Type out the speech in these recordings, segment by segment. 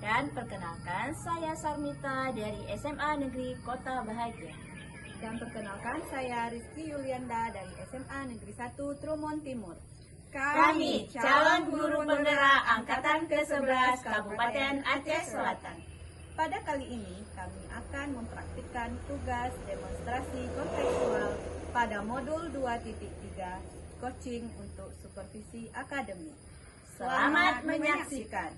Dan perkenalkan, saya Sarmita dari SMA Negeri Kota Bahagia. Dan perkenalkan, saya Rizky Yulianda dari SMA Negeri 1 Trumon Timur. Kami calon guru penggerak Angkatan ke-11 Kabupaten Aceh Selatan. Pada kali ini, kami akan mempraktikkan tugas demonstrasi kontekstual pada modul 2.3 coaching untuk supervisi akademik. Selamat menyaksikan.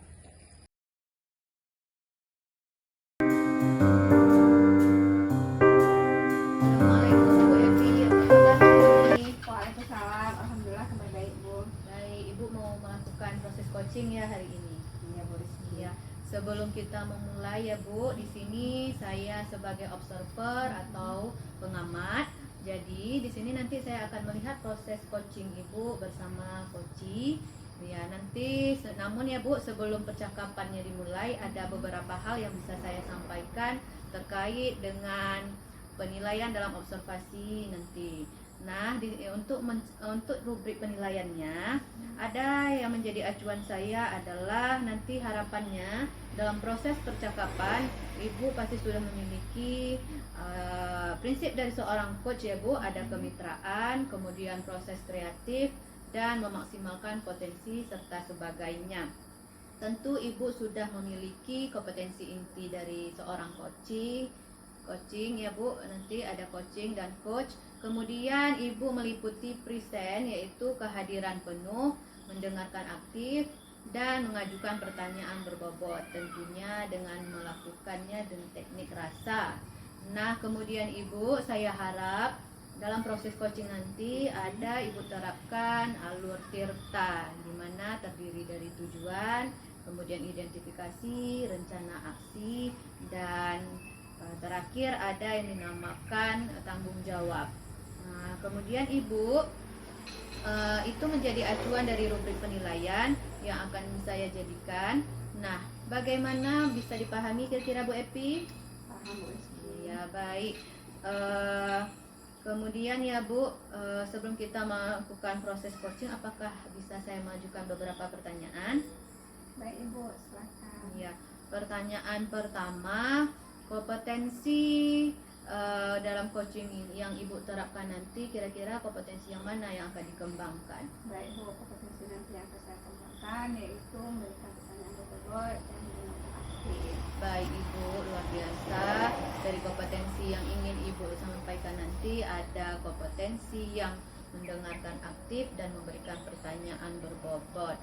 Assalamualaikum Bu Evi, apa kabar hari ini? Waalaikumsalam, alhamdulillah kabar baik Bu. Baik, Ibu mau melakukan proses coaching ya hari ini. Iya Bu Rizky. Ya, sebelum kita memulai ya Bu, di sini saya sebagai observer atau pengamat. Jadi di sini nanti saya akan melihat proses coaching Ibu bersama coachi. Ya, nanti namun ya Bu, sebelum percakapannya dimulai ada beberapa hal yang bisa saya sampaikan terkait dengan penilaian dalam observasi nanti. Nah, untuk rubrik penilaiannya ada yang menjadi acuan saya adalah nanti harapannya dalam proses percakapan Ibu pasti sudah memiliki prinsip dari seorang coach ya Bu, ada kemitraan, kemudian proses kreatif dan memaksimalkan potensi serta sebagainya. Tentu Ibu sudah memiliki kompetensi inti dari seorang coaching ya Bu, nanti ada coaching dan coach. Kemudian Ibu meliputi present, yaitu kehadiran penuh, mendengarkan aktif, dan mengajukan pertanyaan berbobot, tentunya dengan melakukannya dengan teknik rasa. Nah, kemudian Ibu, saya harap dalam proses coaching nanti ada Ibu terapkan alur tirta, di mana terdiri dari tujuan, kemudian identifikasi, rencana aksi, dan terakhir ada yang dinamakan tanggung jawab. Nah, kemudian Ibu, itu menjadi acuan dari rubrik penilaian yang akan saya jadikan. Nah, bagaimana bisa dipahami kira-kira Bu Epi? Paham Bu Rizky. Ya, baik. Kemudian ya Bu, sebelum kita melakukan proses coaching, apakah bisa saya mengajukan beberapa pertanyaan? Baik Ibu, silakan. Ya, pertanyaan pertama, kompetensi dalam coaching yang Ibu terapkan nanti, kira-kira kompetensi yang mana yang akan dikembangkan? Baik Bu, kompetensi nanti yang akan saya kembangkan yaitu memberikan pertanyaan berbobot dan mendengarkan aktif. Baik Ibu, luar biasa. Dari kompetensi yang ingin Ibu sampaikan nanti ada kompetensi yang mendengarkan aktif dan memberikan pertanyaan berbobot.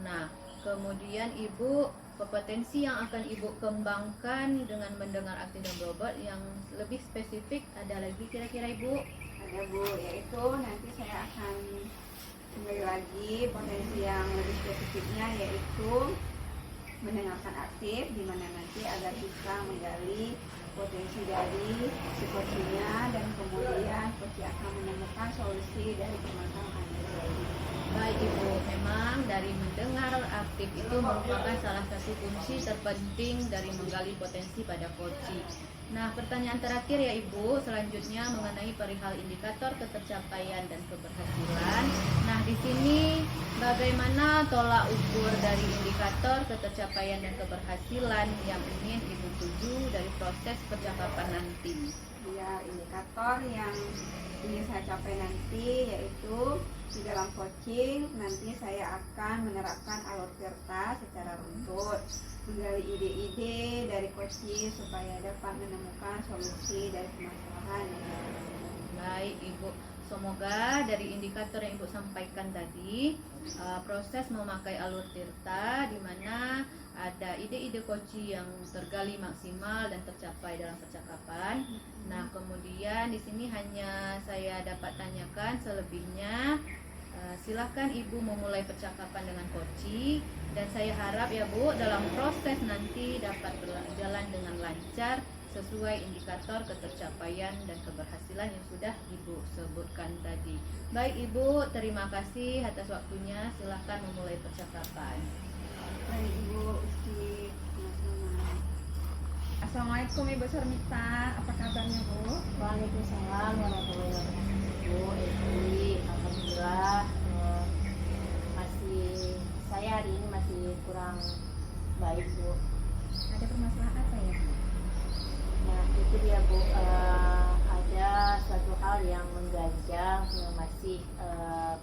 Nah, kemudian Ibu, kompetensi yang akan Ibu kembangkan dengan mendengar aktif dan berbobot yang lebih spesifik ada lagi kira-kira Ibu? Ada Bu, yaitu nanti saya akan kembali lagi potensi yang lebih spesifiknya yaitu mendengarkan aktif, di mana nanti agar bisa menggali potensi dari si coachnya dan kemudian coach akan menemukan solusi dari permasalahan tersebut. Baik Ibu, memang dari mendengar aktif itu merupakan salah satu kunci terpenting dari menggali potensi pada coaching. Nah, pertanyaan terakhir ya Ibu, selanjutnya mengenai perihal indikator ketercapaian dan keberhasilan. Nah, di sini bagaimana tolak ukur dari indikator ketercapaian dan keberhasilan yang ingin Ibu tuju dari proses percakapan nanti? Ya, indikator yang ingin saya capai nanti yaitu di dalam coaching nanti saya akan menerapkan alur tirta secara runtut, menggali ide-ide dari coaching supaya dapat menemukan solusi dari permasalahan. Baik Ibu, semoga dari indikator yang Ibu sampaikan tadi, proses memakai alur tirta di mana ada ide-ide coaching yang tergali maksimal dan tercapai dalam percakapan. Nah, kemudian di sini hanya saya dapat tanyakan, selebihnya silakan Ibu memulai percakapan dengan coaching, dan saya harap ya Bu dalam proses nanti dapat berjalan dengan lancar sesuai indikator ketercapaian dan keberhasilan yang sudah Ibu sebutkan tadi. Baik Ibu, terima kasih atas waktunya. Silakan memulai percakapan. Baik Ibu Rizky, sama-sama. Assalamualaikum Ibu Sarmita, apa kabarnya Bu? Waalaikumsalam warahmatullahi wabarakatuh. Bu Evi, alhamdulillah saya hari ini masih kurang baik Bu. Ada permasalahan apa ya? Nah, itu dia Bu, ada suatu hal yang mengganjal yang masih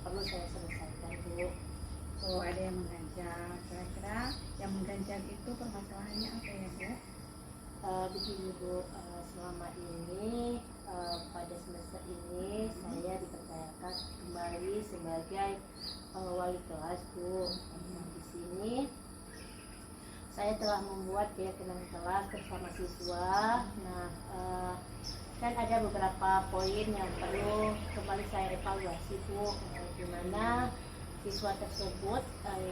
perlu saya selesaikan Bu. Oh, ada yang mengganjal. Kira-kira yang mengganjal itu permasalahannya apa ya, Bu? Begini Bu, selama ini pada semester ini saya dipercayakan kembali sebagai wali kelas Bu. Nah, di sini saya telah membuat keyakinan kelas bersama siswa. Nah, kan ada beberapa poin yang perlu kembali saya evaluasi Bu, di mana siswa tersebut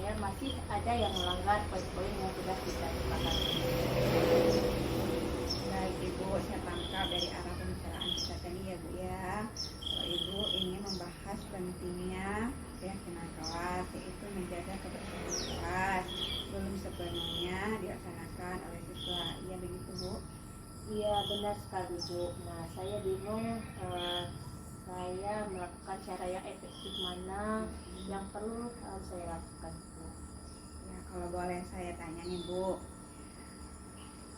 ya masih ada yang melanggar poin-poin yang sudah kita sepakati. Baik Ibu, saya tangkap dari arah pembicaraan kita tadi ya Bu ya. Kalau Ibu ingin membahas pentingnya keyakinan kelas, yaitu menjaga kebersihan kelas, belum sepenuhnya dilaksanakan oleh siswa. Iya begitu Bu? Iya benar sekali Bu. Nah saya bingung saya melakukan cara yang efektif mana yang perlu saya lakukan Bu. Ya, kalau boleh saya tanya nih Bu,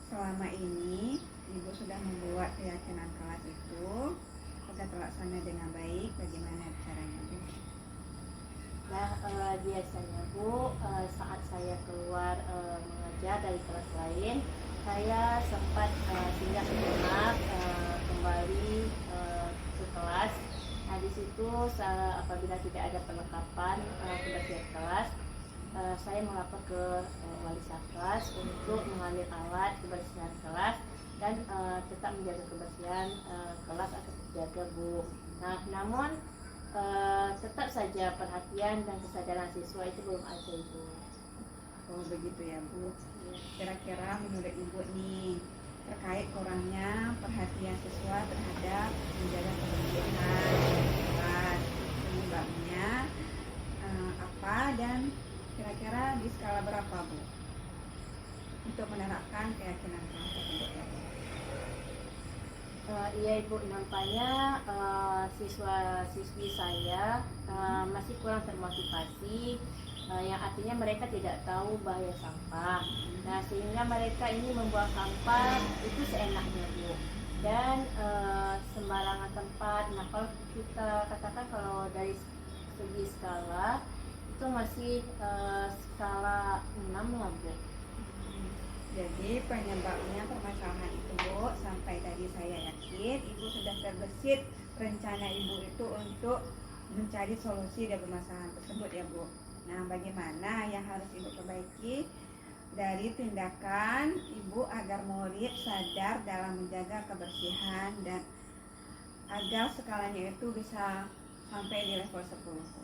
selama ini Ibu sudah membuat keyakinan kelas itu sudah terlaksana dengan baik, bagaimana caranya Bu? Nah biasanya Bu, saat saya keluar mengajar dari kelas lain, saya sempat singgah sejenak kembali ke kelas. Nah di situ apabila tidak ada perlengkapan kebersihan kelas, saya melapor ke wali kelas untuk mengambil alat kebersihan kelas dan tetap menjaga kebersihan kelas agar terjaga Bu. Nah namun tetap saja perhatian dan kesadaran siswa itu belum ada Ibu. Oh begitu ya Bu. Kira-kira menurut Ibu nih, terkait kurangnya perhatian siswa terhadap menjaga kebersihan kelas, penyebabnya apa dan kira-kira di skala berapa Bu untuk menerapkan keyakinan kelas tersebut ya Bu? Iya Ibu, nampaknya siswa-siswi saya masih kurang termotivasi, yang artinya mereka tidak tahu bahaya sampah. Nah sehingga mereka ini membuang sampah itu seenaknya Bu, dan sembarangan tempat. Nah kalau kita katakan kalau dari segi skala itu masih skala 6 lah Bu. Jadi penyebabnya permasalahan itu Bu, sampai tadi saya yakin Ibu sudah terbesit rencana Ibu itu untuk mencari solusi dari permasalahan tersebut ya Bu. Nah bagaimana yang harus Ibu perbaiki dari tindakan Ibu agar murid sadar dalam menjaga kebersihan dan agar skalanya itu bisa sampai di level 10 Bu.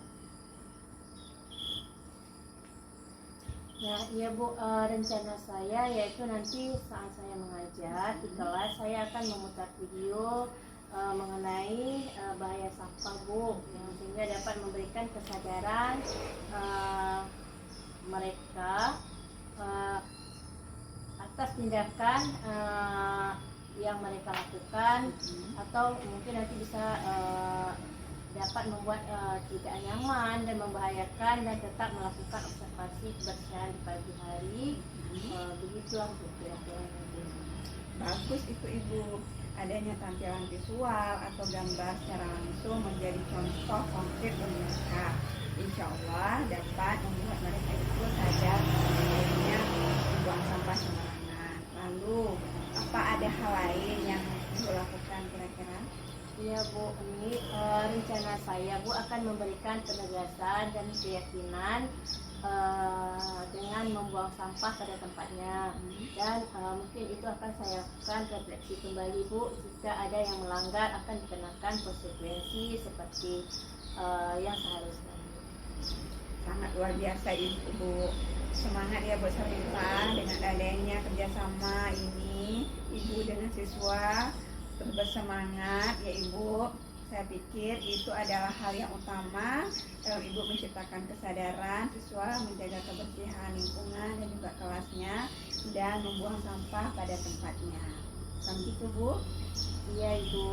Nah iya Bu, rencana saya yaitu nanti saat saya mengajar di kelas saya akan memutar video mengenai bahaya sampah Bu, yang sehingga dapat memberikan kesadaran mereka atas tindakan yang mereka lakukan, atau mungkin nanti bisa dapat membuat tidak nyaman dan membahayakan dan tetap melakukan observasi kebersihan di pagi hari. Begitulah Bu kira-kira. Bagus itu Ibu, adanya tampilan visual atau gambar secara langsung menjadi contoh konkret bagi mereka. Insya Allah dapat membuat mereka itu sadar bahwasanya membuang sampah sembarangan. Lalu apa ada hal lain yang Ibu lakukan kira-kira? Iya Bu, ini rencana saya Bu akan memberikan penegasan dan keyakinan dengan membuang sampah pada tempatnya, dan mungkin itu akan saya lakukan refleksi kembali Bu, jika ada yang melanggar akan dikenakan konsekuensi seperti yang seharusnya. Sangat luar biasa Ibu, semangat ya Bu Sarifah dengan adanya kerjasama ini Ibu dengan siswa terus bersemangat ya Ibu. Saya pikir itu adalah hal yang utama dalam Ibu menciptakan kesadaran siswa menjaga kebersihan lingkungan dan juga kelasnya dan membuang sampah pada tempatnya. Begitu Bu? Iya Ibu.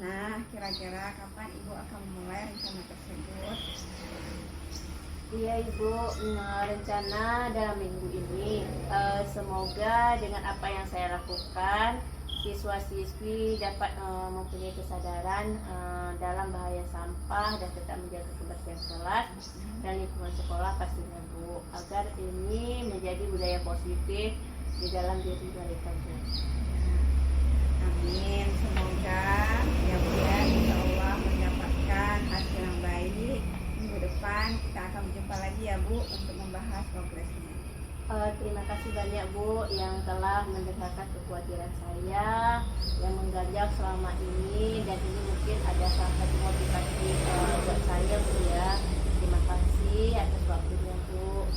Nah, kira-kira kapan Ibu akan memulai rencana tersebut? Iya Ibu, rencana dalam minggu ini semoga dengan apa yang saya lakukan siswa-siswi dapat mempunyai kesadaran dalam bahaya sampah dan tetap menjaga kebersihan kelas dan lingkungan sekolah pastinya Bu, agar ini menjadi budaya positif di dalam diri mereka Bu. Amin. Semoga ya Bu ya, insya Allah mendapatkan hasil yang baik. Minggu depan kita akan berjumpa lagi ya Bu untuk membahas progresnya. Terima kasih banyak Bu yang telah mendengarkan kekhawatiran saya yang mengganjal selama ini, dan ini mungkin ada salah satu motivasi buat saya Bu ya. Terima kasih atas waktunya Bu.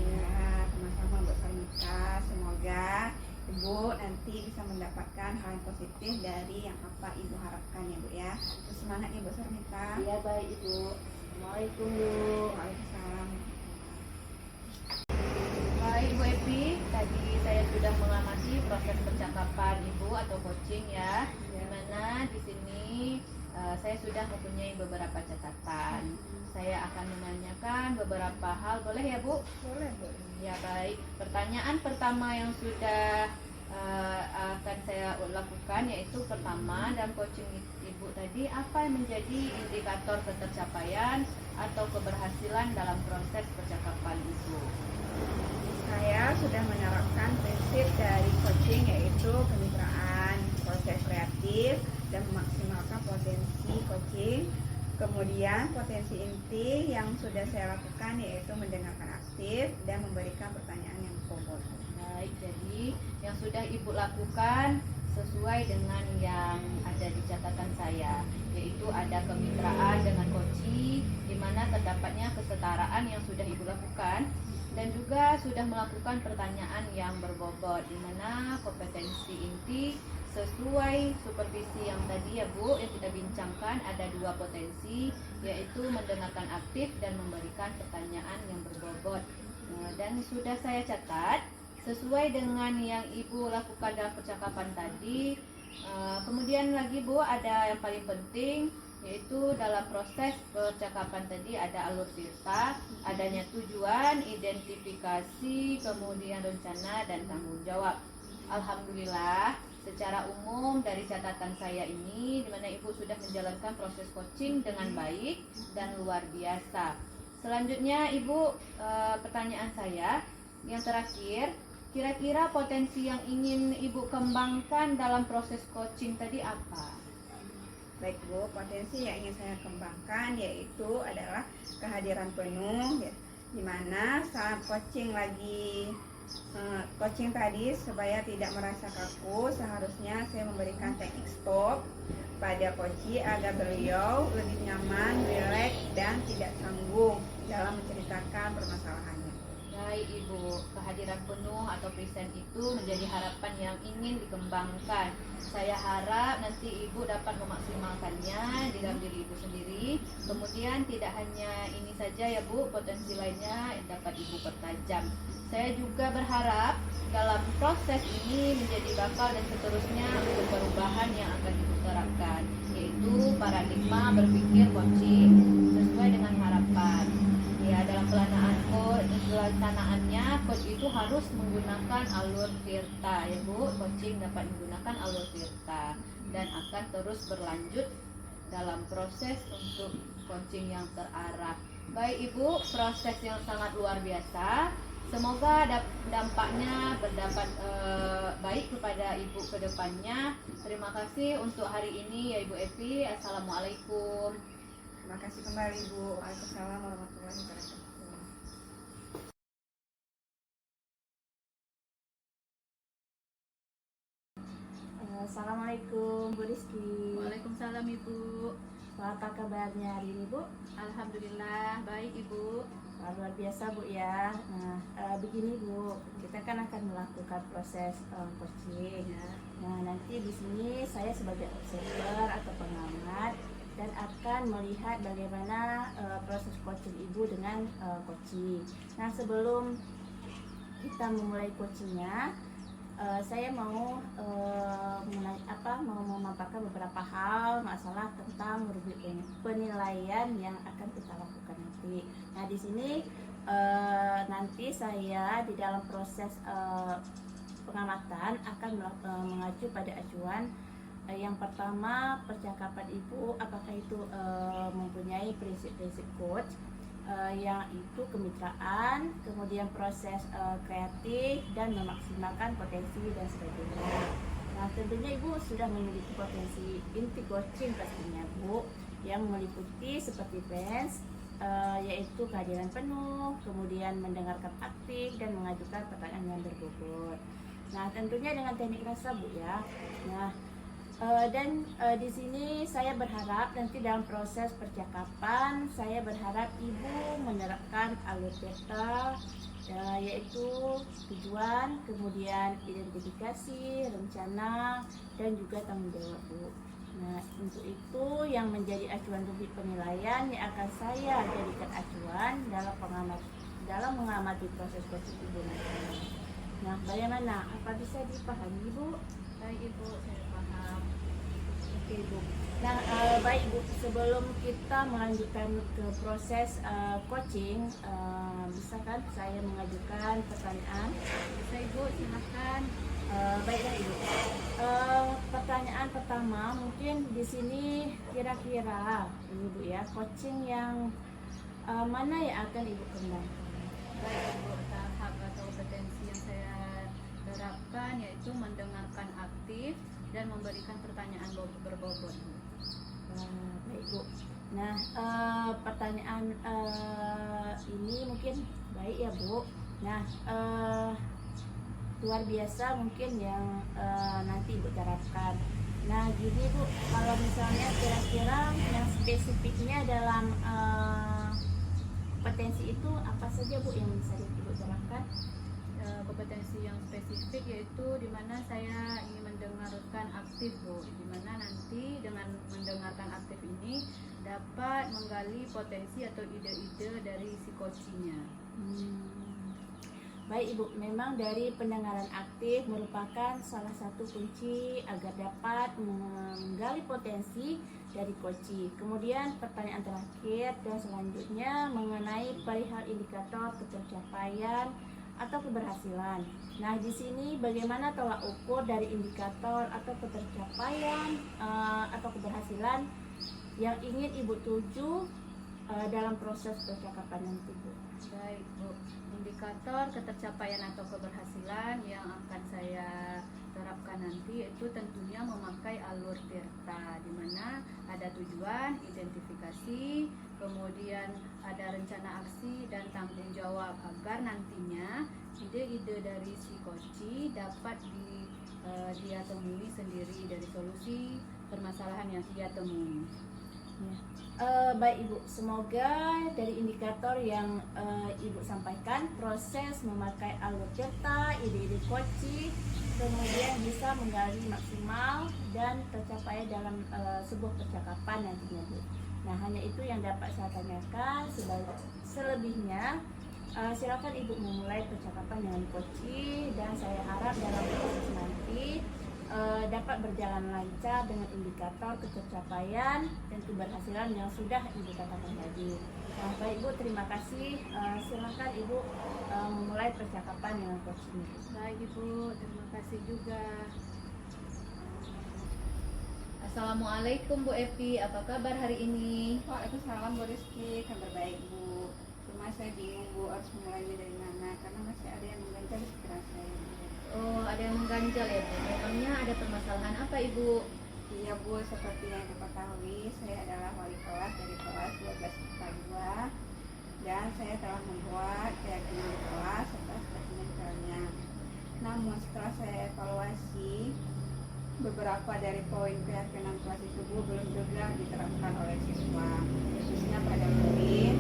Ya, sama-sama Bu Sarmita. Semoga Ibu nanti bisa mendapatkan hal yang positif dari yang apa Ibu harapkan ya Bu ya. Terus semangat Ibu Sarmita. Ya baik Ibu. Assalamualaikum Bu. Waalaikumsalam. Baik Bu Epi, tadi saya sudah mengamati proses percakapan Ibu atau coaching ya, dimana di sini saya sudah mempunyai beberapa catatan. Saya akan menanyakan beberapa hal, boleh ya Bu? Boleh Bu. Ya baik. Pertanyaan pertama yang sudah akan saya lakukan yaitu pertama, dalam coaching Ibu tadi, apa yang menjadi indikator ketercapaian atau keberhasilan dalam proses percakapan Ibu? Saya sudah menerapkan prinsip dari coaching yaitu kemitraan, proses kreatif, dan memaksimalkan potensi coaching. Kemudian potensi inti yang sudah saya lakukan yaitu mendengarkan aktif dan memberikan pertanyaan yang bobot. Baik, jadi yang sudah Ibu lakukan sesuai dengan yang ada di catatan saya, yaitu ada kemitraan dengan coaching, di mana terdapatnya kesetaraan yang sudah Ibu lakukan, dan juga sudah melakukan pertanyaan yang berbobot, di mana kompetensi inti sesuai supervisi yang tadi ya Bu yang kita bincangkan, ada dua potensi, yaitu mendengarkan aktif dan memberikan pertanyaan yang berbobot. Dan sudah saya catat sesuai dengan yang Ibu lakukan dalam percakapan tadi. Kemudian lagi Bu, ada yang paling penting, yaitu dalam proses percakapan tadi ada alur cerita, adanya tujuan, identifikasi, kemudian rencana dan tanggung jawab. Alhamdulillah, secara umum dari catatan saya ini, di mana Ibu sudah menjalankan proses coaching dengan baik dan luar biasa. Selanjutnya Ibu, pertanyaan saya yang terakhir, kira-kira potensi yang ingin Ibu kembangkan dalam proses coaching tadi apa? Baik Bu, potensi yang ingin saya kembangkan yaitu adalah kehadiran penuh ya, di mana saat coaching tadi supaya tidak merasa kaku, seharusnya saya memberikan teknik stop pada coach agar beliau lebih nyaman, rileks, dan tidak canggung dalam menceritakan permasalahannya. Baik Ibu, kehadiran penuh atau present itu menjadi harapan yang ingin dikembangkan. Saya harap nanti Ibu dapat memaksimalkannya di dalam diri Ibu sendiri. Kemudian tidak hanya ini saja ya Bu, potensi lainnya yang dapat Ibu pertajam. Saya juga berharap dalam proses ini menjadi bakal dan seterusnya untuk perubahan yang akan Ibu terapkan, yaitu paradigma berpikir coaching sesuai dengan harapan. Ya, dalam pelaksanaannya coach itu harus menggunakan alur tirta ya Bu. Coaching dapat menggunakan alur tirta dan akan terus berlanjut dalam proses untuk coaching yang terarah. Baik Ibu, proses yang sangat luar biasa. Semoga dampaknya berdampak baik kepada Ibu ke depannya. Terima kasih untuk hari ini ya Ibu Evi. Assalamualaikum. Terima kasih kembali Bu. Waalaikumsalam warahmatullahi wabarakatuh. Assalamualaikum Bu Rizky. Waalaikumsalam Ibu. Apa kabarnya hari ini Bu? Alhamdulillah baik Ibu. Luar biasa Bu ya. Nah, begini Bu, kita kan akan melakukan proses coaching. Nah, nanti di sini saya sebagai observer atau pengamat dan akan melihat bagaimana proses coaching Ibu dengan coaching. Nah, sebelum kita memulai coachingnya, saya mau memaparkan beberapa hal masalah tentang rubrik penilaian yang akan kita lakukan nanti. Nah, di sini nanti saya di dalam proses pengamatan akan mengacu pada acuan. Yang pertama, percakapan ibu apakah itu mempunyai prinsip-prinsip coach, yang itu kemitraan, kemudian proses kreatif dan memaksimalkan potensi dan sebagainya. Nah, tentunya ibu sudah memiliki potensi inti coaching pastinya Bu, yang meliputi seperti PENS, yaitu kehadiran penuh, kemudian mendengarkan aktif dan mengajukan pertanyaan yang berbobot. Nah, tentunya dengan teknik rasa Bu ya. Nah, di sini saya berharap nanti dalam proses percakapan saya berharap ibu menerapkan alur peta, yaitu tujuan, kemudian identifikasi, rencana, dan juga tanggung jawab Bu. Nah, untuk itu yang menjadi acuan bukti penilaian yang akan saya jadikan acuan dalam mengamati proses coaching ibu nanti. Nah, bagaimana? Apa bisa dipahami Bu? Baik Ibu, saya paham. Oke Bu. Nah, baik Bu, sebelum kita melanjutkan ke proses coaching, bisa kan saya mengajukan pertanyaan? Bisa Ibu, silahkan. Baiklah Ibu. Pertanyaan pertama, mungkin di sini kira-kira Ibu ya, coaching yang mana yang akan Ibu kembangkan? Baik Ibu, tahap atau kompetensi yang saya terapkan yaitu mendengarkan aktif dan memberikan pertanyaan berbobot. Baik Bu. Nah, pertanyaan ini mungkin baik ya Bu. Nah, luar biasa mungkin yang nanti Ibu terapkan. Nah, gini Bu, kalau misalnya kira-kira yang spesifiknya dalam kompetensi itu apa saja Bu yang bisa Ibu terapkan? Kompetensi yang spesifik yaitu di mana saya ingin mendengarkan aktif Bu, di mana nanti dengan mendengarkan aktif ini dapat menggali potensi atau ide-ide dari si coachingnya. Baik Ibu, memang dari pendengaran aktif merupakan salah satu kunci agar dapat menggali potensi dari coaching. Kemudian pertanyaan terakhir dan selanjutnya mengenai perihal indikator ketercapaian atau keberhasilan. Nah, di sini bagaimana tolak ukur dari indikator atau ketercapaian atau keberhasilan yang ingin Ibu tuju dalam proses percakapan nanti Bu. Baik Bu, indikator ketercapaian atau keberhasilan yang akan saya terapkan nanti itu tentunya memakai alur Tirta, di mana ada tujuan, identifikasi, kemudian ada rencana aksi dan tanggung jawab agar nantinya ide-ide dari si coach dapat dia temui sendiri dari solusi permasalahan yang ia temui. Baik Ibu, semoga dari indikator yang Ibu sampaikan, proses memakai alur Tirta, ide-ide coaching, kemudian bisa menggali maksimal dan tercapai dalam sebuah percakapan nantinya Bu. Nah, hanya itu yang dapat saya tanyakan. Selebihnya silakan Ibu memulai percakapan dengan coaching, dan saya harap dalam proses nanti dapat berjalan lancar dengan indikator ketercapaian dan keberhasilan yang sudah Ibu katakan tadi. Nah, baik Ibu, terima kasih. Silakan Ibu memulai percakapan dengan coaching. Baik Ibu, terima kasih juga. Assalamualaikum Bu Evi, apa kabar hari ini? Waalaikumsalam Bu Rizky, kabar baik Bu. Cuma saya bingung Bu harus mulainya dari mana, karena masih ada yang mengganjal di pikiran saya. Oh, ada yang mengganjal ya Bu? Memangnya ada permasalahan apa Ibu? Iya Bu, seperti yang diketahui, saya adalah wali kelas dari kelas 12 IPA 2, dan saya telah membuat keyakinan di kelas serta spesimennya. Namun setelah saya evaluasi, beberapa dari poin keyakinan kelas itu Bu belum juga diterapkan oleh siswa, khususnya pada poin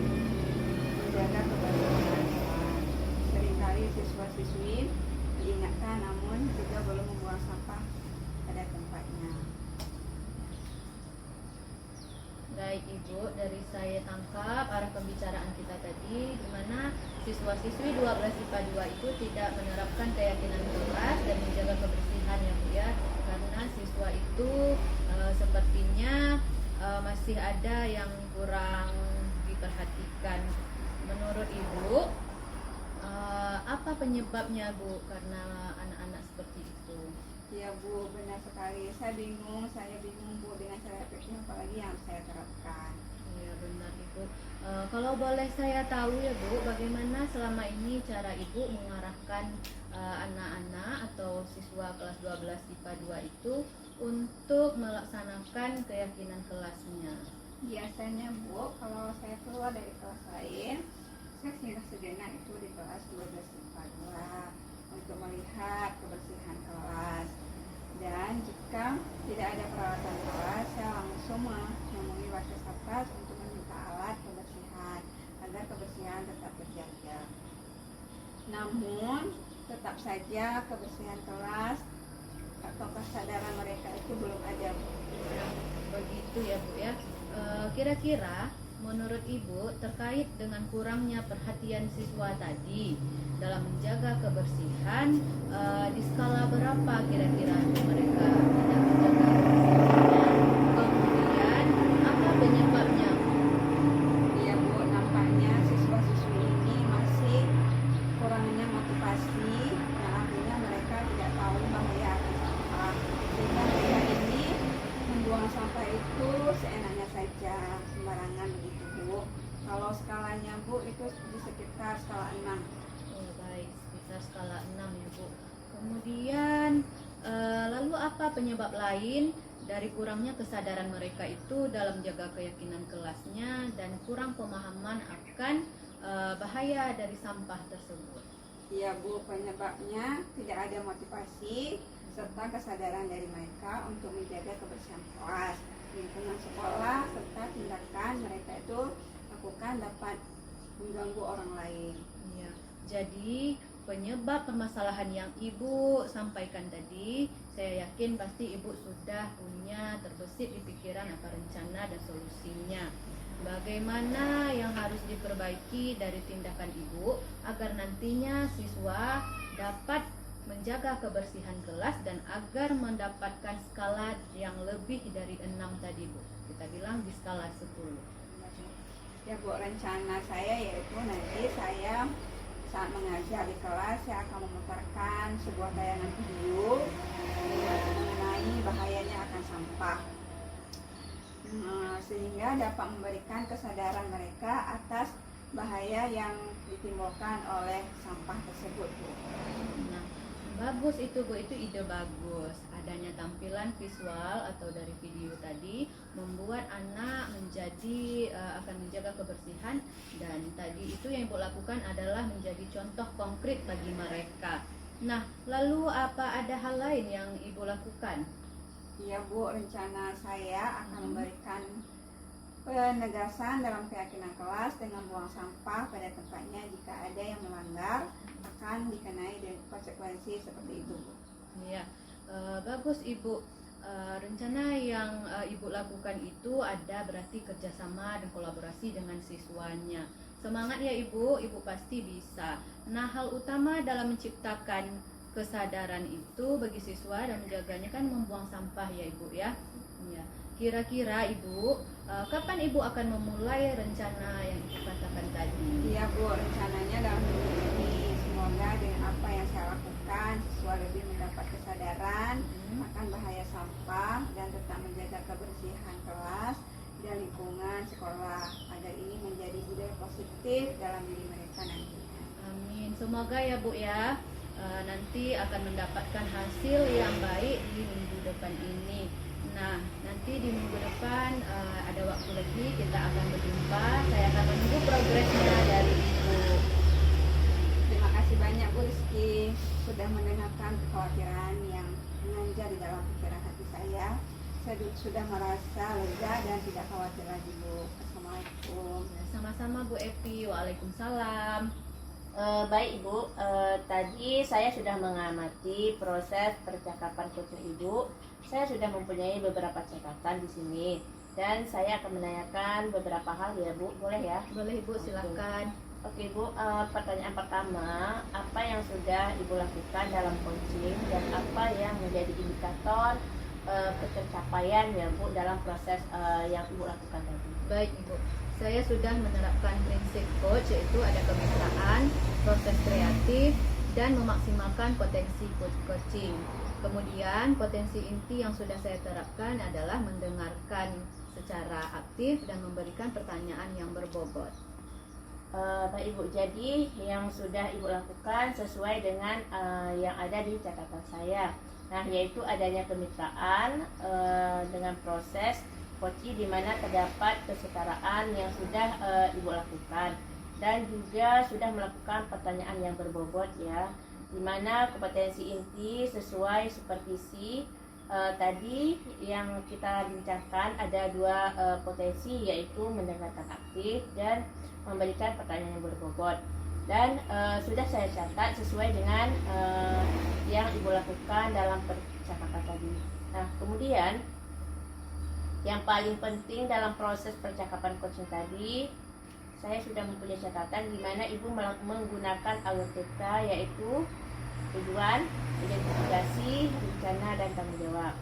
menjaga kebersihan kelas. Seringkali siswa-siswi diingatkan namun juga belum membuang sampah pada tempatnya. Baik Ibu, dari saya tangkap arah pembicaraan kita tadi di mana siswa-siswi 12 IPA 2 itu tidak menerapkan keyakinan kelas dan menjaga kebersihan ya Bu ya, karena siswa itu sepertinya masih ada yang kurang diperhatikan menurut Ibu apa penyebabnya Bu karena anak-anak seperti itu? Ya Bu, benar sekali. Saya bingung Bu dengan cara efektif apalagi yang saya terapkan. Iya benar Ibu. Kalau boleh saya tahu ya Bu, bagaimana selama ini cara Ibu mengarahkan anak-anak atau siswa kelas 12 IPA 2 itu untuk melaksanakan keyakinan kelasnya? Biasanya Bu, kalau saya keluar dari kelas lain, saya singgah sejenak itu di kelas 12 IPA 2 untuk melihat kebersihan kelas. Dan jika tidak ada peralatan kelas, saya langsung menemui Wakasatgas untuk meminta alat kebersihan agar kebersihan tetap terjaga. Namun tetap saja kebersihan kelas atau kesadaran mereka itu belum ada. Begitu ya Bu ya. Kira-kira menurut Ibu terkait dengan kurangnya perhatian siswa tadi dalam menjaga kebersihan, di skala berapa kira-kira mereka tidak menjaga kebersihannya? Kemudian apa penyebabnya? Iya Bu, nampaknya siswa-siswi ini masih kurangnya motivasi, yang artinya mereka tidak tahu bahaya akan sampah. Sehingga mereka ini membuang sampah itu seenaknya saja, sembarangan begitu Bu. Kalau skalanya Bu itu di sekitar skala 6. Oh, baik, sekitar skala 6 ya Bu. Kemudian lalu apa penyebab lain dari kurangnya kesadaran mereka itu dalam menjaga keyakinan kelasnya dan kurang pemahaman akan bahaya dari sampah tersebut? Iya Bu, penyebabnya tidak ada motivasi serta kesadaran dari mereka untuk menjaga kebersihan kelas, lingkungan sekolah, serta tindakan mereka itu lakukan dapat mengganggu orang lain. Ya, jadi penyebab permasalahan yang Ibu sampaikan tadi, saya yakin pasti Ibu sudah punya terbesit di pikiran apa rencana dan solusinya. Bagaimana yang harus diperbaiki dari tindakan Ibu agar nantinya siswa dapat menjaga kebersihan kelas dan agar mendapatkan skala yang lebih dari 6 tadi Bu. Kita bilang di skala 10. Ya Bu, rencana saya yaitu nanti saya saat mengajar di kelas saya akan memutarkan sebuah tayangan video mengenai bahayanya akan sampah, sehingga dapat memberikan kesadaran mereka atas bahaya yang ditimbulkan oleh sampah tersebut Bu. Nah, bagus itu Bu, itu ide bagus. Adanya tampilan visual atau dari video tadi membuat anak menjadi akan menjaga kebersihan, dan tadi itu yang Ibu lakukan adalah menjadi contoh konkret bagi mereka. Nah, lalu apa ada hal lain yang Ibu lakukan? Iya Bu, rencana saya akan memberikan penegasan dalam keyakinan kelas dengan buang sampah pada tempatnya. Jika ada yang melanggar akan dikenai dengan konsekuensi seperti itu Bu. Ya, bagus Ibu. Rencana yang Ibu lakukan itu ada berarti kerjasama dan kolaborasi dengan siswanya. Semangat ya Ibu, Ibu pasti bisa. Nah, hal utama dalam menciptakan kesadaran itu bagi siswa dan menjaganya kan membuang sampah ya Ibu ya. Ya. Kira-kira Ibu, kapan Ibu akan memulai rencana yang Ibu katakan tadi? Iya Bu, rencananya dalam minggu ini. Semoga dengan apa yang saya lakukan siswa lebih mendapat kesadaran akan bahaya sampah dan tetap menjaga kebersihan kelas dan lingkungan sekolah agar ini menjadi budaya positif dalam diri mereka nantinya. Amin. Semoga ya Bu ya, nanti akan mendapatkan hasil yang baik di minggu depan ini. Nah, nanti di minggu depan ada waktu lagi kita akan berjumpa. Saya akan menunggu progresnya dari Ibu. Terima kasih banyak Bu Rizky sudah mendengarkan kekhawatiran yang menganjar di dalam pikiran hati saya. Saya sudah merasa lega dan tidak khawatir lagi Bu. Assalamualaikum. Ya, sama-sama Bu Epi. Waalaikumsalam. Baik Ibu, tadi saya sudah mengamati proses percakapan coaching Ibu. Saya sudah mempunyai beberapa catatan di sini dan saya akan menanyakan beberapa hal ya Bu, boleh ya? Boleh Ibu, silakan. Oke Bu, pertanyaan pertama, apa yang sudah Ibu lakukan dalam coaching dan apa yang menjadi indikator pencapaian ya Bu dalam proses yang Ibu lakukan tadi? Baik Ibu, saya sudah menerapkan prinsip coach, yaitu ada kemitraan, proses kreatif, dan memaksimalkan potensi coaching. Kemudian potensi inti yang sudah saya terapkan adalah mendengarkan secara aktif dan memberikan pertanyaan yang berbobot. Baik Ibu, jadi yang sudah Ibu lakukan sesuai dengan yang ada di catatan saya. Nah, yaitu adanya kemitraan dengan proses coaching di mana terdapat kesetaraan yang sudah Ibu lakukan, dan juga sudah melakukan pertanyaan yang berbobot ya, di mana kompetensi inti sesuai supervisi tadi yang kita bincangkan ada dua potensi, yaitu mendengarkan aktif dan memberikan pertanyaan yang berbobot. Dan sudah saya catat sesuai dengan yang Ibu lakukan dalam percakapan tadi. Nah, kemudian yang paling penting dalam proses percakapan coaching tadi, saya sudah mempunyai catatan di mana Ibu menggunakan alur TK, yaitu tujuan, identifikasi, rencana, dan tanggung jawab.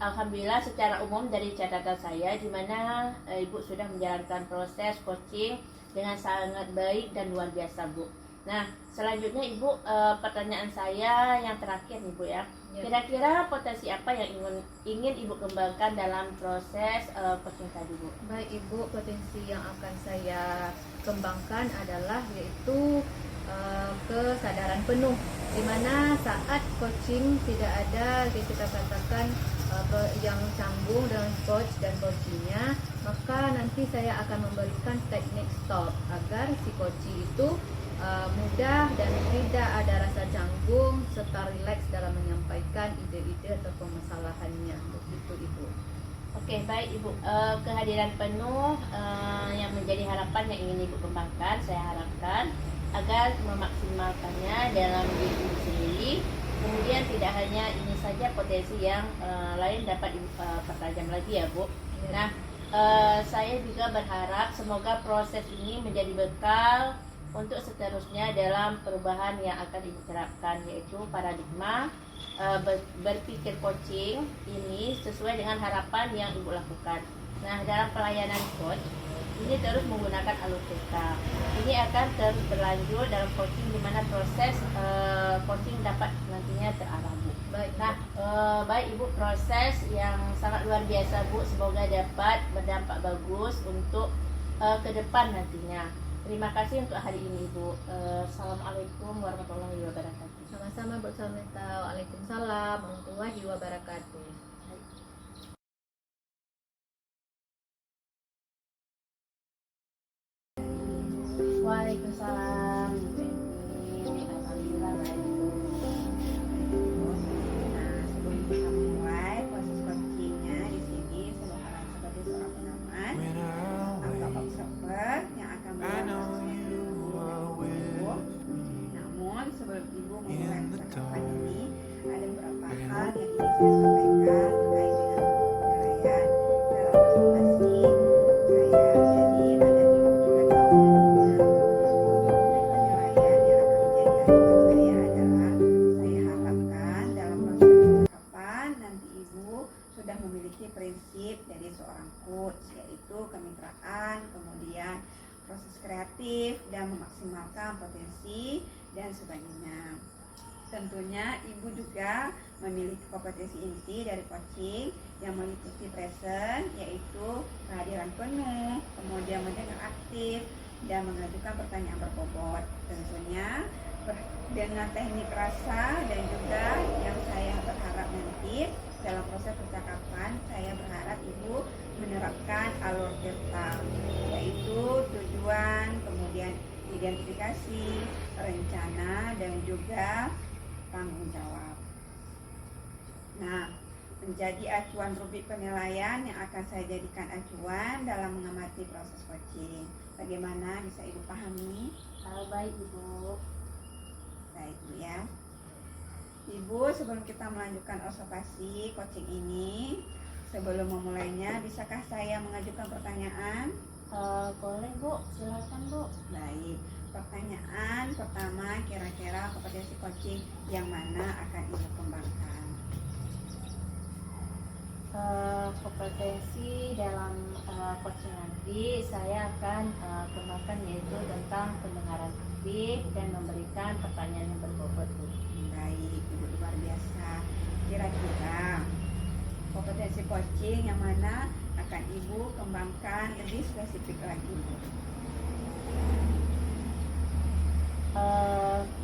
Alhamdulillah secara umum dari catatan saya di mana Ibu sudah menjalankan proses coaching dengan sangat baik dan luar biasa, Bu. Nah, selanjutnya Ibu, pertanyaan saya yang terakhir nih, Bu ya. Kira-kira potensi apa yang ingin Ibu kembangkan dalam proses coaching tadi, Bu? Baik Ibu, potensi yang akan saya kembangkan adalah yaitu kesadaran penuh, dimana saat coaching tidak ada kita katakan yang canggung dengan coach dan coachingnya, maka nanti saya akan memberikan teknik stop agar si coaching itu mudah dan tidak ada rasa canggung serta rileks dalam menyampaikan ide-ide atau permasalahannya. Begitu Ibu. Oke, baik Ibu. Kehadiran penuh yang menjadi harapan yang ingin Ibu kembangkan, saya harapkan agar memaksimalkannya dalam diri Ibu sendiri. Kemudian tidak hanya ini saja, potensi yang lain dapat dipertajam lagi ya, Bu. Nah, saya juga berharap semoga proses ini menjadi bekal untuk seterusnya dalam perubahan yang akan Ibu terapkan, yaitu paradigma berpikir coaching ini sesuai dengan harapan yang Ibu lakukan. Nah, dalam pelayanan coach ini terus menggunakan alur TK. Ini akan terus berlanjut dalam coaching di mana proses coaching dapat nantinya terarah, Bu. Baik. Nah, baik Ibu, proses yang sangat luar biasa, Bu. Semoga dapat berdampak bagus untuk ke depan nantinya. Terima kasih untuk hari ini, Ibu. Assalamualaikum warahmatullahi wabarakatuh. Sama-sama Bu Salmita. Waalaikumsalam warahmatullahi wabarakatuh. Waalaikumsalam. Alhamdulillah baik, Bu. Nah, sebelum kita memulai proses coachingnya di sini, saya berharap sebagai seorang pengamat atau observer yang akan melakukan ibu. Namun sebelum ibu memulai percakapan ini, ada beberapa hal yang ingin saya sampaikan terkait dengan penilaian dalam masing-masing. Prinsip dari seorang coach, yaitu kemitraan, kemudian proses kreatif dan memaksimalkan potensi dan sebagainya. Tentunya ibu juga memiliki kompetensi inti dari coaching yang meliputi present, yaitu kehadiran penuh, kemudian mendengar aktif dan mengajukan pertanyaan berbobot. Tentunya dengan teknik rasa dan juga yang saya berharap nanti dalam proses percakapan, saya berharap ibu menerapkan alur TERTA, yaitu tujuan, kemudian identifikasi, rencana, dan juga tanggung jawab. Nah, menjadi acuan rubrik penilaian yang akan saya jadikan acuan dalam mengamati proses coaching. Bagaimana, bisa ibu pahami? Baik Ibu. Baik Bu ya. Ibu, sebelum kita melanjutkan observasi coaching ini, sebelum memulainya, bisakah saya mengajukan pertanyaan? Boleh Bu, silakan Bu. Baik, pertanyaan pertama, kira-kira kompetensi coaching yang mana akan Ibu kembangkan? Kompetensi dalam coaching nanti saya akan kembangkan yaitu tentang pendengaran aktif dan memberikan pertanyaan yang berbobot, Bu. Baik, Ibu luar biasa. Kira-kira kompetensi coaching yang mana akan Ibu kembangkan lebih spesifik lagi, Bu?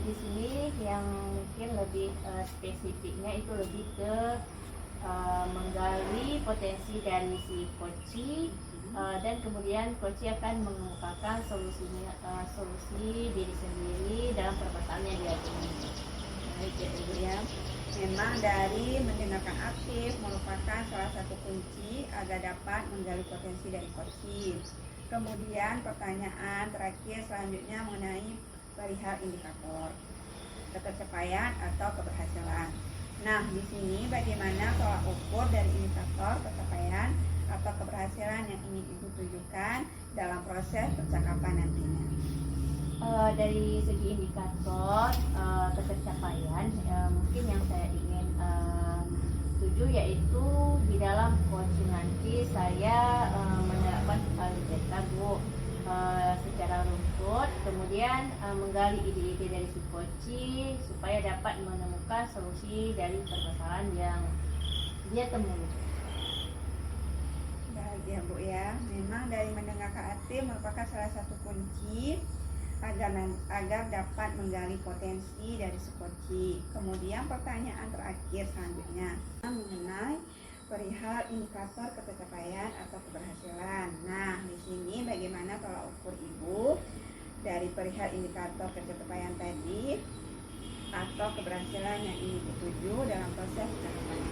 Di sini yang mungkin lebih spesifiknya itu lebih ke menggali potensi dari si coach, dan kemudian coach akan mengemukakan solusi diri sendiri dalam permasalahan yang dihadapi. Baik ya Ibu ya. Memang dari mendengarkan aktif merupakan salah satu kunci agar dapat menggali potensi dari coach. Kemudian pertanyaan terakhir selanjutnya mengenai perihal indikator ketercapaian atau keberhasilan. Nah, di sini bagaimana tolak ukur dari indikator pencapaian atau keberhasilan yang ingin Ibu tujukan dalam proses percakapan nantinya? Dari segi indikator ketercapaian, mungkin yang saya ingin tuju yaitu di dalam coaching nanti saya menerapkan data, Bu, secara runtut, kemudian menggali ide-ide dari si coach supaya dapat menemukan solusi dari permasalahan yang dia temui. Baik ya Bu ya, memang dari mendengarkan aktif merupakan salah satu kunci agar dapat menggali potensi dari si coach. Kemudian pertanyaan terakhir selanjutnya mengenai perihal indikator pencapaian atau keberhasilan. Nah, di sini bagaimana tolak ukur Ibu dari perihal indikator pencapaian tadi atau keberhasilan yang ingin dituju dalam proses pencapaian?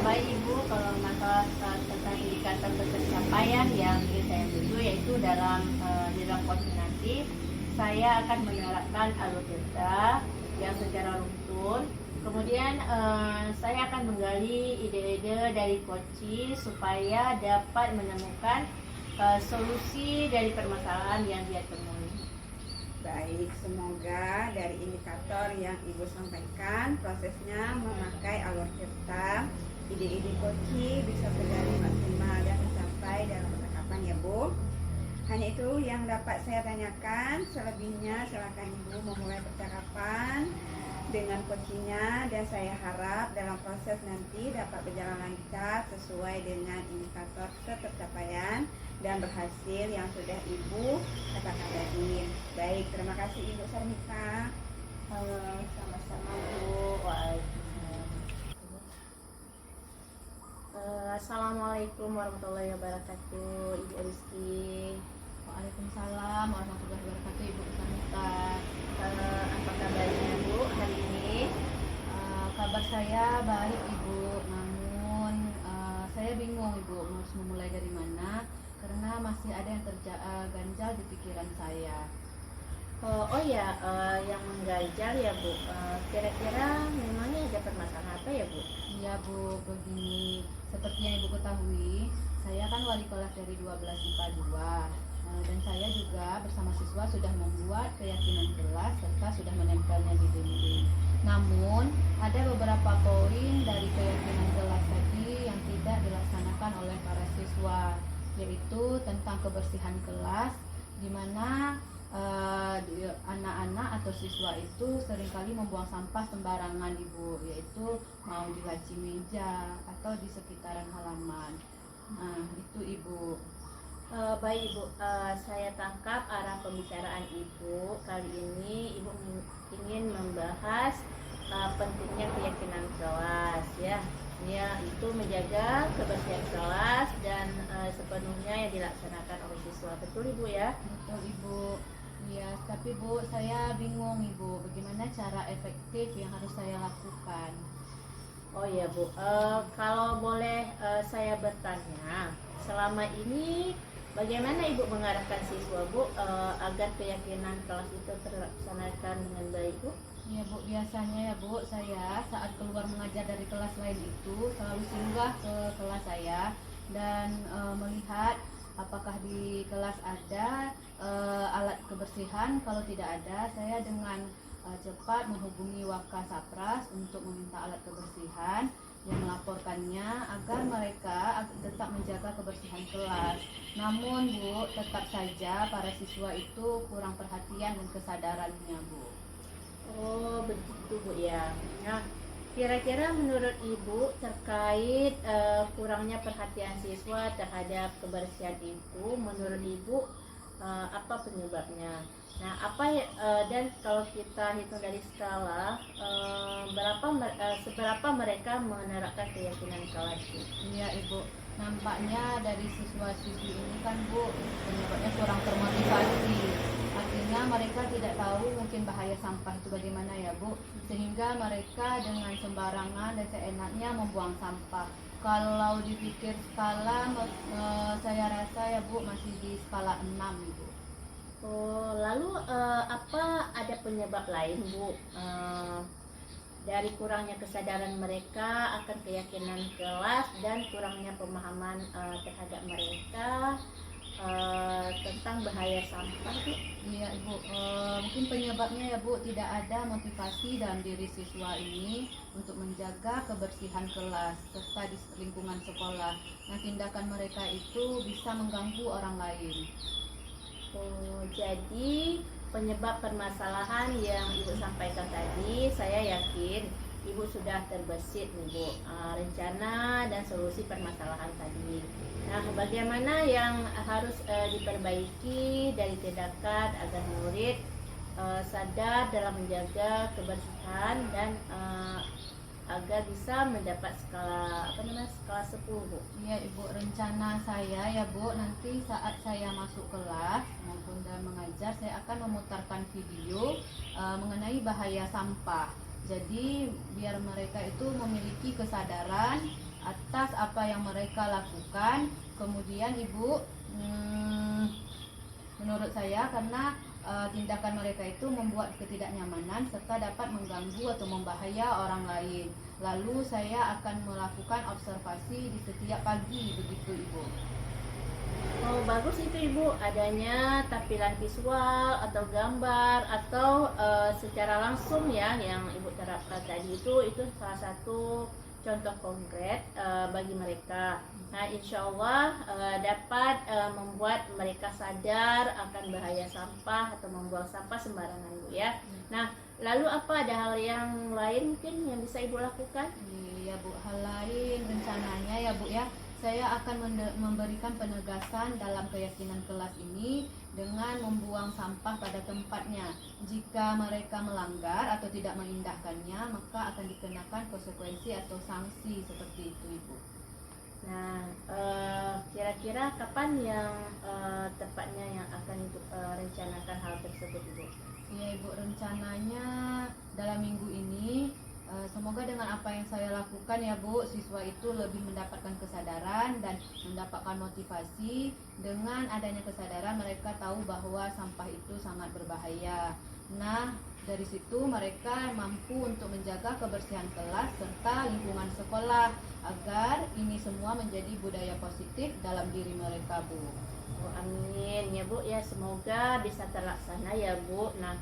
Baik Ibu, kalau masalah tentang indikator pencapaian yang ingin saya tuju yaitu di dalam coaching nanti saya akan menerapkan alur data yang secara runtun. Kemudian saya akan menggali ide-ide dari coach supaya dapat menemukan solusi dari permasalahan yang dia temui. Baik, semoga dari indikator yang Ibu sampaikan prosesnya memakai alur cerita, ide-ide coach bisa tergali maksimal dan mencapai dalam percakapan ya Bu. Hanya itu yang dapat saya tanyakan. Selebihnya silakan Ibu memulai percakapan dengan coachnya, dan saya harap dalam proses nanti dapat berjalan lancar sesuai dengan indikator ketercapaian dan berhasil yang sudah Ibu katakan tadi. Baik, terima kasih Ibu Sarmika. Sama-sama Bu. Waalaikumsalam. Assalamualaikum warahmatullahi wabarakatuh, Ibu Rizky. Waalaikumsalam warahmatullahi wabarakatuh, Ibu Sarmika. Apa kabarnya Bu hari ini? Kabar saya baik Ibu, namun saya bingung Ibu harus memulai dari mana karena masih ada yang ganjal di pikiran saya. Oh ya, yang mengganjal ya Bu. Kira-kira memangnya ada permasalahan apa ya Bu? Iya Bu, begini, seperti yang Ibu ketahui, saya kan wali kelas dari 12 IPA 2. Dan saya juga bersama siswa sudah membuat keyakinan kelas serta sudah menempelnya di dinding. Namun, ada beberapa poin dari keyakinan kelas tadi yang tidak dilaksanakan oleh para siswa, yaitu tentang kebersihan kelas, di mana anak-anak atau siswa itu seringkali membuang sampah sembarangan Ibu, yaitu mau di laci meja atau di sekitaran halaman. Nah, itu Ibu. Baik Ibu, saya tangkap arah pembicaraan Ibu kali ini. Ibu ingin membahas pentingnya keyakinan kelas ya. Ya, itu menjaga kebersihan kelas dan sepenuhnya yang dilaksanakan oleh siswa. Betul Ibu ya? Betul Ibu. Iya, tapi Bu, saya bingung Ibu, bagaimana cara efektif yang harus saya lakukan? Oh ya Bu, kalau boleh saya bertanya, selama ini bagaimana Ibu mengarahkan siswa Bu agar keyakinan kelas itu terlaksanakan dengan baik Bu? Ya Bu, biasanya ya Bu, saya saat keluar mengajar dari kelas lain itu selalu singgah ke kelas saya dan melihat apakah di kelas ada alat kebersihan. Kalau tidak ada, saya dengan cepat menghubungi Wakasapras untuk meminta alat kebersihan. yang melaporkannya agar mereka tetap menjaga kebersihan kelas. Namun Bu, tetap saja para siswa itu kurang perhatian dan kesadarannya Bu. Oh, begitu Bu ya. Nah, kira-kira menurut Ibu terkait kurangnya perhatian siswa terhadap kebersihan itu, menurut Ibu apa penyebabnya? Nah, dan kalau kita hitung dari skala, seberapa mereka menerapkan keyakinan kelas Bu? Iya Ibu, nampaknya dari siswa-siswi ini kan Bu, penyebabnya kurang termotivasi. Artinya mereka tidak tahu mungkin bahaya sampah itu bagaimana ya Bu, sehingga mereka dengan sembarangan dan seenaknya membuang sampah. Kalau dipikir skala, saya rasa ya Bu masih di skala 6 Ibu. Oh, lalu apa ada penyebab lain Bu? Dari kurangnya kesadaran mereka akan keyakinan kelas dan kurangnya pemahaman terhadap mereka tentang bahaya sampah Bu? Iya Ibu, mungkin penyebabnya ya Bu, tidak ada motivasi dalam diri siswa ini untuk menjaga kebersihan kelas serta di lingkungan sekolah. Nah, tindakan mereka itu bisa mengganggu orang lain. Oh, jadi penyebab permasalahan yang Ibu sampaikan tadi, saya yakin Ibu sudah terbesit nih Bu, rencana dan solusi permasalahan tadi. Nah, bagaimana yang harus diperbaiki dari tindakan agar murid sadar dalam menjaga kebersihan dan agar bisa mendapat skala skala 10 Bu? Iya Ibu, rencana saya ya Bu, nanti saat saya masuk kelas maupun dalam mengajar, saya akan memutarkan video mengenai bahaya sampah. Jadi biar mereka itu memiliki kesadaran atas apa yang mereka lakukan. Kemudian Ibu, menurut saya karena tindakan mereka itu membuat ketidaknyamanan serta dapat mengganggu atau membahaya orang lain. Lalu saya akan melakukan observasi di setiap pagi, begitu Ibu. Oh, bagus itu Ibu, adanya tampilan visual atau gambar atau secara langsung ya yang Ibu terapkan tadi itu salah satu contoh konkret bagi mereka. Nah, insya Allah dapat membuat mereka sadar akan bahaya sampah atau membuang sampah sembarangan Bu ya. Nah, lalu apa ada hal yang lain mungkin yang bisa Ibu lakukan? Iya Bu, hal lain rencananya ya Bu ya, saya akan memberikan penegasan dalam keyakinan kelas ini dengan membuang sampah pada tempatnya. Jika mereka melanggar atau tidak mengindahkannya, maka akan dikenakan konsekuensi atau sanksi seperti itu Ibu. Nah, kira-kira kapan yang tepatnya yang akan Ibu rencanakan hal tersebut Ibu? Ya Ibu, rencananya dalam minggu ini. Semoga dengan apa yang saya lakukan ya Bu, siswa itu lebih mendapatkan kesadaran dan mendapatkan motivasi. Dengan adanya kesadaran mereka tahu bahwa sampah itu sangat berbahaya. Nah, dari situ mereka mampu untuk menjaga kebersihan kelas serta lingkungan sekolah agar ini semua menjadi budaya positif dalam diri mereka Bu. Oh, amin ya Bu ya, semoga bisa terlaksana ya Bu. Nah,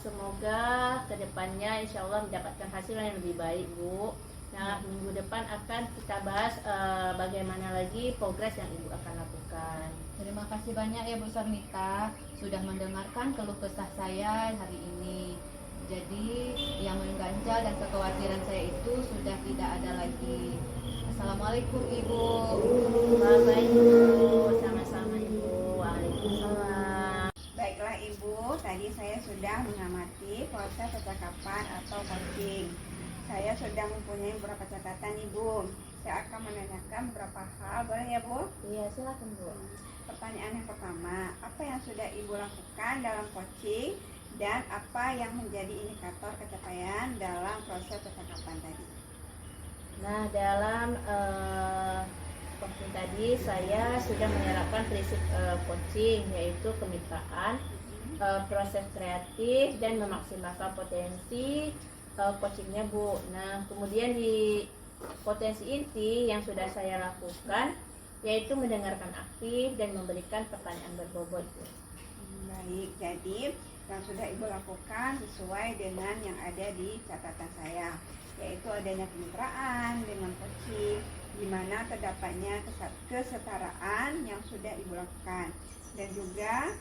semoga kedepannya insya Allah mendapatkan hasil yang lebih baik Bu. Nah, minggu depan akan kita bahas bagaimana lagi progres yang Ibu akan lakukan. Terima kasih banyak ya Bu Sarmita sudah mendengarkan keluh kesah saya hari ini. Jadi yang mengganjal dan kekhawatiran saya itu sudah tidak ada lagi. Assalamualaikum Ibu. Bye-bye Ibu, sama-sama Ibu. Waalaikumsalam. Baiklah Ibu, tadi saya sudah mengamati proses percakapan atau coaching. Saya sudah mempunyai beberapa catatan Ibu. Saya akan menanyakan beberapa hal, boleh ya Bu? Iya, silakan Bu. Pertanyaan yang pertama, apa yang sudah Ibu lakukan dalam coaching dan apa yang menjadi indikator capaian dalam proses percakapan tadi? Nah, dalam coaching tadi saya sudah menerapkan prinsip coaching, yaitu kemitraan, proses kreatif dan memaksimalkan potensi coachingnya Bu. Nah, kemudian di potensi inti yang sudah saya lakukan yaitu mendengarkan aktif dan memberikan pertanyaan berbobot Bu. Baik, jadi yang sudah Ibu lakukan sesuai dengan yang ada di catatan saya. yaitu adanya kemitraan dengan coaching, di mana terdapatnya kesetaraan yang sudah Ibu lakukan, dan juga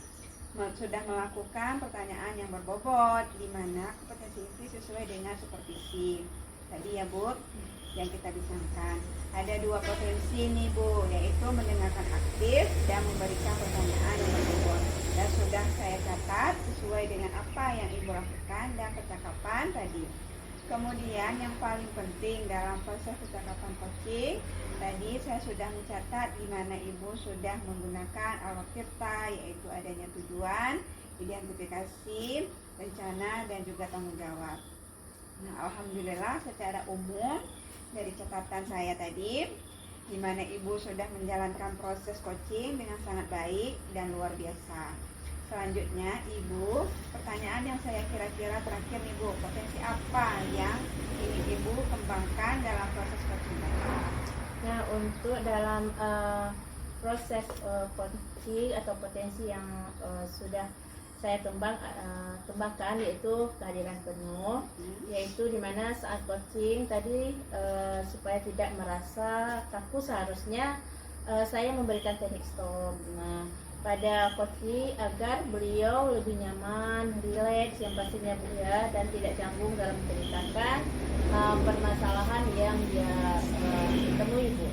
sudah melakukan pertanyaan yang berbobot, di mana kompetensi itu sesuai dengan supervisi. Tadi ya Bu, yang kita bincangkan. Ada 2 potensi nih Bu, yaitu mendengarkan aktif dan memberikan pertanyaan yang berbobot. Dan sudah saya catat sesuai dengan apa yang Ibu lakukan dan percakapan tadi. Kemudian yang paling penting dalam proses percakapan coaching, tadi saya sudah mencatat di mana Ibu sudah menggunakan Alur Tirta, yaitu adanya tujuan, identifikasi, rencana, dan juga tanggung jawab. Nah, alhamdulillah secara umum dari catatan saya tadi, di mana Ibu sudah menjalankan proses coaching dengan sangat baik dan luar biasa. Selanjutnya Ibu, pertanyaan yang saya kira-kira terakhir nih Bu, potensi apa yang ingin Ibu kembangkan dalam proses coaching tadi? Nah, untuk dalam proses coaching atau potensi yang sudah saya kembangkan, yaitu kehadiran penuh, yaitu dimana saat coaching tadi supaya tidak merasa kaku, seharusnya saya memberikan teknik stop. Nah, pada coaching agar beliau lebih nyaman, rileks, yang pastinya Bu ya, dan tidak canggung dalam menceritakan permasalahan yang dia temui Bu.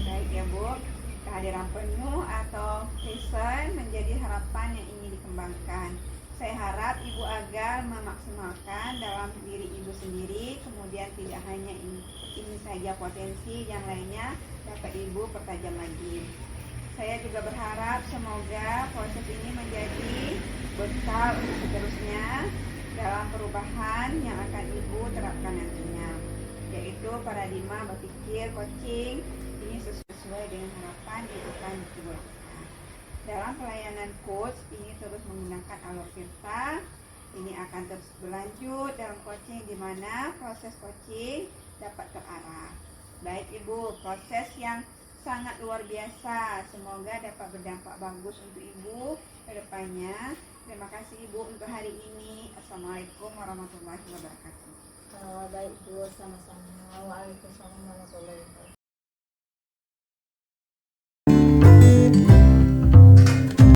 Baik ya Bu, kehadiran penuh atau passion menjadi harapan yang ingin dikembangkan. Saya harap Ibu agar memaksimalkan dalam diri Ibu sendiri, kemudian tidak hanya ini saja potensi, yang lainnya dapat Ibu pertajam lagi. Saya juga berharap semoga proses ini menjadi bekal untuk seterusnya dalam perubahan yang akan Ibu terapkan nantinya, yaitu paradigma berpikir coaching ini sesuai dengan harapan yang akan Ibu lakukan. Dalam pelayanan coach ini terus menggunakan Alur Tirta, ini akan terus berlanjut dalam coaching, di mana proses coaching dapat terarah. Baik Ibu, proses yang sangat luar biasa, semoga dapat berdampak bagus untuk Ibu ke depannya. Terima kasih Ibu untuk hari ini. Assalamualaikum warahmatullahi wabarakatuh. Baik Bu, sama-sama. Waalaikumsalam warahmatullahi wabarakatuh.